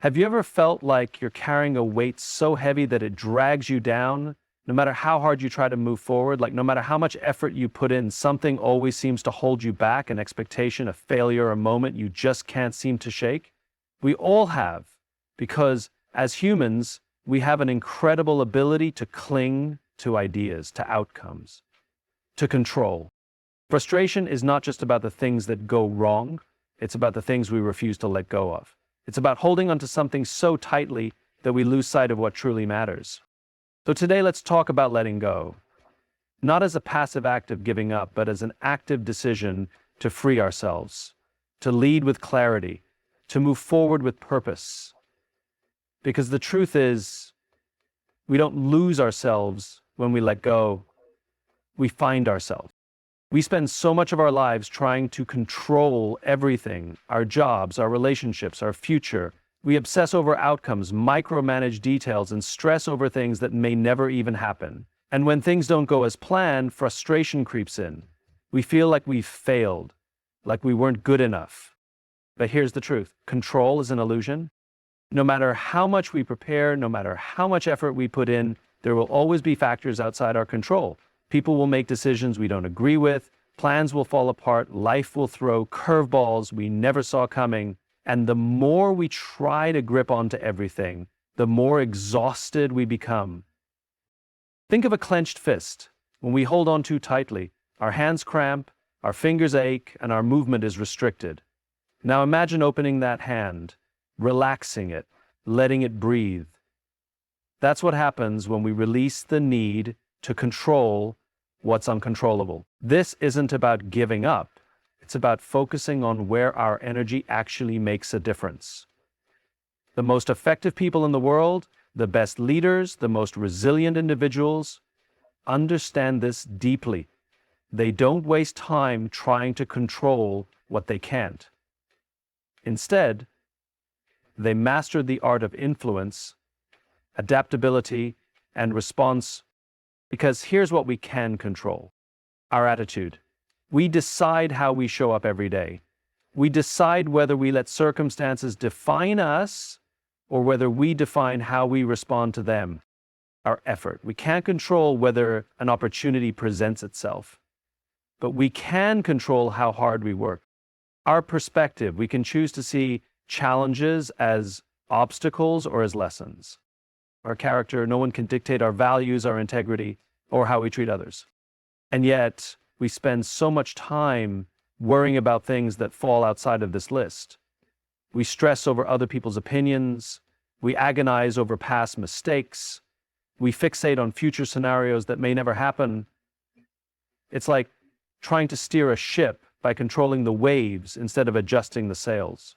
Have you ever felt like you're carrying a weight so heavy that it drags you down? No matter how hard you try to move forward, like no matter how much effort you put in, something always seems to hold you back, an expectation, a failure, a moment you just can't seem to shake? We all have, because as humans, we have an incredible ability to cling to ideas, to outcomes, to control. Frustration is not just about the things that go wrong, it's about the things we refuse to let go of. It's about holding onto something so tightly that we lose sight of what truly matters. So today let's talk about letting go, not as a passive act of giving up, but as an active decision to free ourselves, to lead with clarity, to move forward with purpose. Because the truth is, we don't lose ourselves when we let go, we find ourselves. We spend so much of our lives trying to control everything, our jobs, our relationships, our future. We obsess over outcomes, micromanage details, and stress over things that may never even happen. And when things don't go as planned, frustration creeps in. We feel like we've failed, like we weren't good enough. But here's the truth. Control is an illusion. No matter how much we prepare, no matter how much effort we put in, there will always be factors outside our control. People will make decisions we don't agree with, plans will fall apart, life will throw curveballs we never saw coming, and the more we try to grip onto everything, the more exhausted we become. Think of a clenched fist. When we hold on too tightly, our hands cramp, our fingers ache, and our movement is restricted. Now imagine opening that hand, relaxing it, letting it breathe. That's what happens when we release the need to control what's uncontrollable. This isn't about giving up. It's about focusing on where our energy actually makes a difference. The most effective people in the world, the best leaders, the most resilient individuals, understand this deeply. They don't waste time trying to control what they can't. Instead, they mastered the art of influence, adaptability, and response. Because here's what we can control: our attitude. We decide how we show up every day. We decide whether we let circumstances define us or whether we define how we respond to them. Our effort. We can't control whether an opportunity presents itself, but we can control how hard we work. Our perspective. We can choose to see challenges as obstacles or as lessons. Our character. No one can dictate our values, our integrity, or how we treat others. And yet, we spend so much time worrying about things that fall outside of this list. We stress over other people's opinions. We agonize over past mistakes. We fixate on future scenarios that may never happen. It's like trying to steer a ship by controlling the waves instead of adjusting the sails.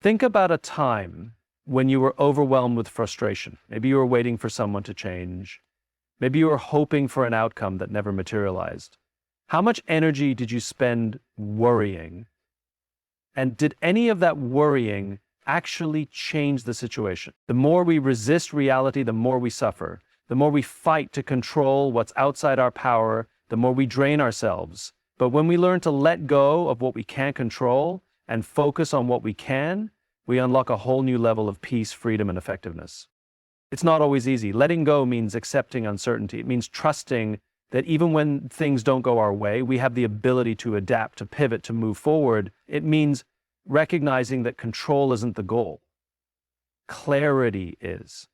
Think about a time when you were overwhelmed with frustration. Maybe you were waiting for someone to change. Maybe you were hoping for an outcome that never materialized. How much energy did you spend worrying? And did any of that worrying actually change the situation? The more we resist reality, the more we suffer. The more we fight to control what's outside our power, the more we drain ourselves. But when we learn to let go of what we can't control and focus on what we can, we unlock a whole new level of peace, freedom, and effectiveness. It's not always easy. Letting go means accepting uncertainty. It means trusting that even when things don't go our way, we have the ability to adapt, to pivot, to move forward. It means recognizing that control isn't the goal. Clarity is.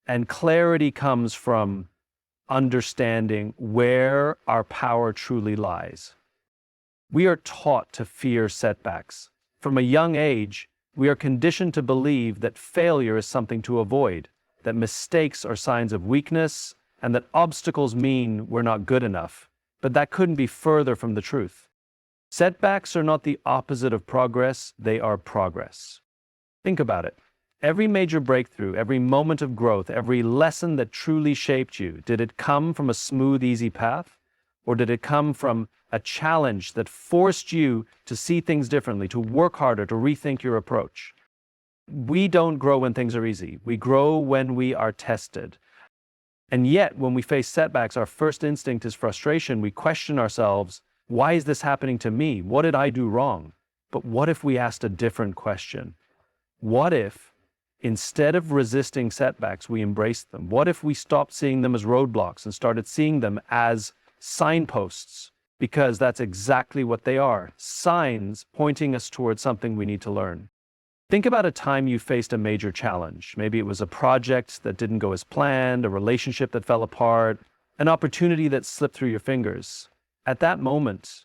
And clarity comes from understanding where our power truly lies. We are taught to fear setbacks. From a young age, we are conditioned to believe that failure is something to avoid, that mistakes are signs of weakness, and that obstacles mean we're not good enough. But that couldn't be further from the truth. Setbacks are not the opposite of progress, they are progress. Think about it. Every major breakthrough, every moment of growth, every lesson that truly shaped you, did it come from a smooth, easy path? Or did it come from a challenge that forced you to see things differently, to work harder, to rethink your approach? We don't grow when things are easy. We grow when we are tested. And yet, when we face setbacks, our first instinct is frustration. We question ourselves, why is this happening to me? What did I do wrong? But what if we asked a different question? What if Instead of resisting setbacks, we embraced them. What if we stopped seeing them as roadblocks and started seeing them as signposts? Because that's exactly what they are, signs pointing us towards something we need to learn. Think about a time you faced a major challenge. Maybe it was a project that didn't go as planned, a relationship that fell apart, an opportunity that slipped through your fingers. At that moment,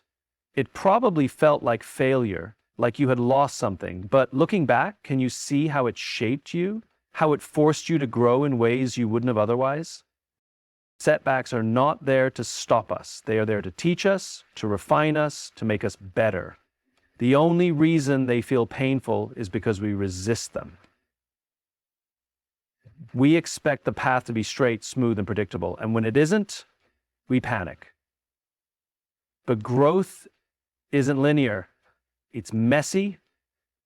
it probably felt like failure, like you had lost something. But looking back, can you see how it shaped you? How it forced you to grow in ways you wouldn't have otherwise? Setbacks are not there to stop us. They are there to teach us, to refine us, to make us better. The only reason they feel painful is because we resist them. We expect the path to be straight, smooth, and predictable. And when it isn't, we panic. But growth isn't linear. It's messy,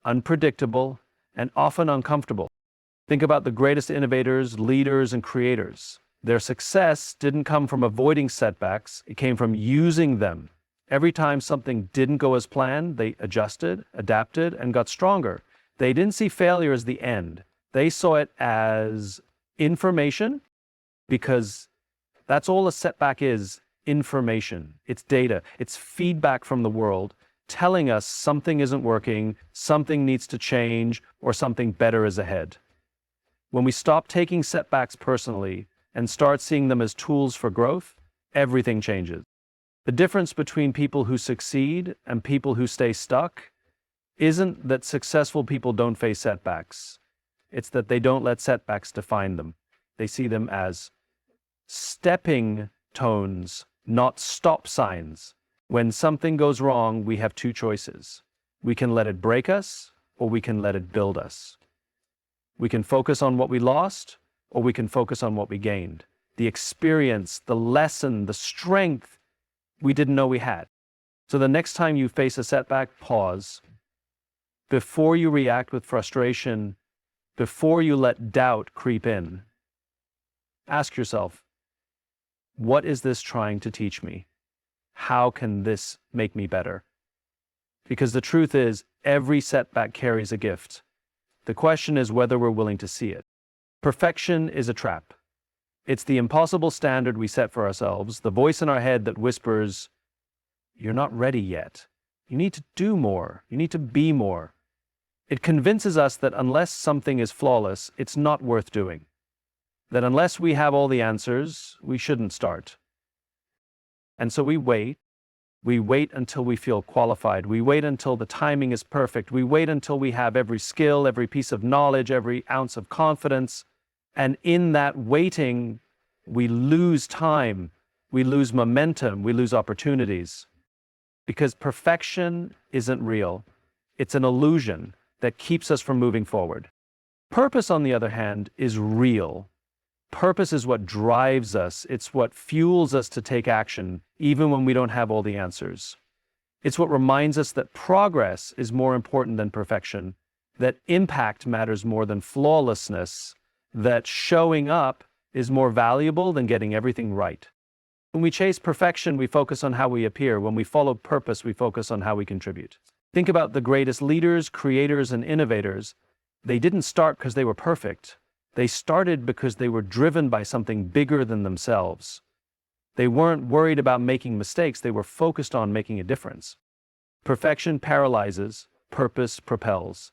unpredictable, and often uncomfortable. Think about the greatest innovators, leaders, and creators. Their success didn't come from avoiding setbacks. It came from using them. Every time something didn't go as planned, they adjusted, adapted, and got stronger. They didn't see failure as the end. They saw it as information, because that's all a setback is, information. It's data. It's feedback from the world telling us something isn't working, something needs to change, or something better is ahead. When we stop taking setbacks personally and start seeing them as tools for growth, everything changes. The difference between people who succeed and people who stay stuck isn't that successful people don't face setbacks. It's that they don't let setbacks define them. They see them as stepping stones, not stop signs. When something goes wrong, we have two choices. We can let it break us, or we can let it build us. We can focus on what we lost, or we can focus on what we gained. The experience, the lesson, the strength we didn't know we had. So the next time you face a setback, pause. Before you react with frustration, before you let doubt creep in, ask yourself, what is this trying to teach me? How can this make me better? Because the truth is, every setback carries a gift. The question is whether we're willing to see it. Perfection is a trap. It's the impossible standard we set for ourselves, the voice in our head that whispers, "You're not ready yet. You need to do more. You need to be more." It convinces us that unless something is flawless, it's not worth doing. That unless we have all the answers, we shouldn't start. And so we wait. We wait until we feel qualified. We wait until the timing is perfect. We wait until we have every skill, every piece of knowledge, every ounce of confidence. And in that waiting, we lose time, we lose momentum, we lose opportunities. Because perfection isn't real. It's an illusion that keeps us from moving forward. Purpose, on the other hand, is real. Purpose is what drives us. It's what fuels us to take action, even when we don't have all the answers. It's what reminds us that progress is more important than perfection, that impact matters more than flawlessness, that showing up is more valuable than getting everything right. When we chase perfection, we focus on how we appear. When we follow purpose, we focus on how we contribute. Think about the greatest leaders, creators, and innovators. They didn't start because they were perfect. They started because they were driven by something bigger than themselves. They weren't worried about making mistakes. They were focused on making a difference. Perfection paralyzes, purpose propels.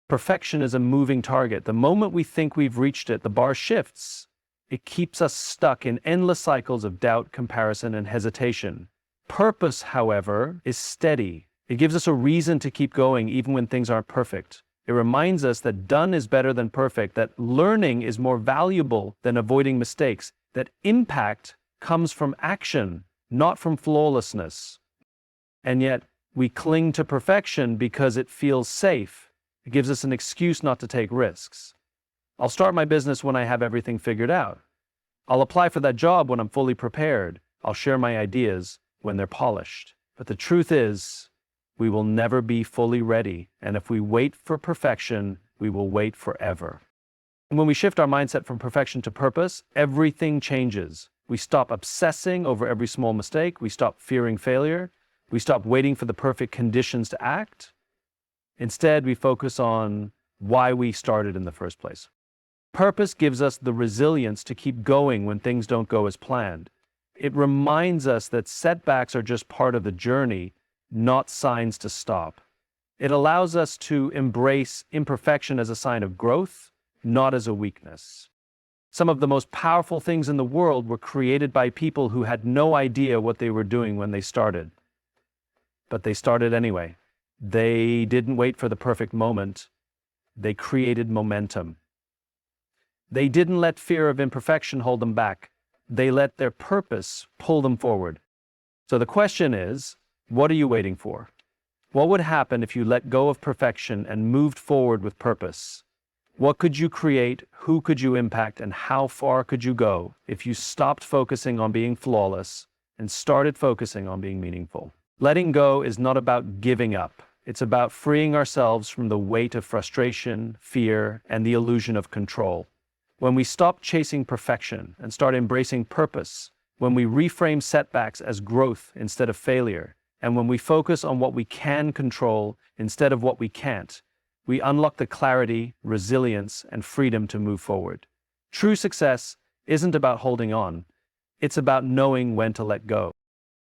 Perfection is a moving target. The moment we think we've reached it, the bar shifts. It keeps us stuck in endless cycles of doubt, comparison, and hesitation. Purpose, however, is steady. It gives us a reason to keep going even when things aren't perfect. It reminds us that done is better than perfect, that learning is more valuable than avoiding mistakes, that impact comes from action, not from flawlessness. And yet, we cling to perfection because it feels safe. It gives us an excuse not to take risks. I'll start my business when I have everything figured out. I'll apply for that job when I'm fully prepared. I'll share my ideas when they're polished. But the truth is, we will never be fully ready. And if we wait for perfection, we will wait forever. And when we shift our mindset from perfection to purpose, everything changes. We stop obsessing over every small mistake. We stop fearing failure. We stop waiting for the perfect conditions to act. Instead, we focus on why we started in the first place. Purpose gives us the resilience to keep going when things don't go as planned. It reminds us that setbacks are just part of the journey, not signs to stop. It allows us to embrace imperfection as a sign of growth, not as a weakness. Some of the most powerful things in the world were created by people who had no idea what they were doing when they started. But they started anyway. They didn't wait for the perfect moment. They created momentum. They didn't let fear of imperfection hold them back. They let their purpose pull them forward. So the question is, what are you waiting for? What would happen if you let go of perfection and moved forward with purpose? What could you create, who could you impact, and how far could you go if you stopped focusing on being flawless and started focusing on being meaningful? Letting go is not about giving up. It's about freeing ourselves from the weight of frustration, fear, and the illusion of control. When we stop chasing perfection and start embracing purpose, when we reframe setbacks as growth instead of failure, and when we focus on what we can control instead of what we can't, we unlock the clarity, resilience, and freedom to move forward. True success isn't about holding on. It's about knowing when to let go.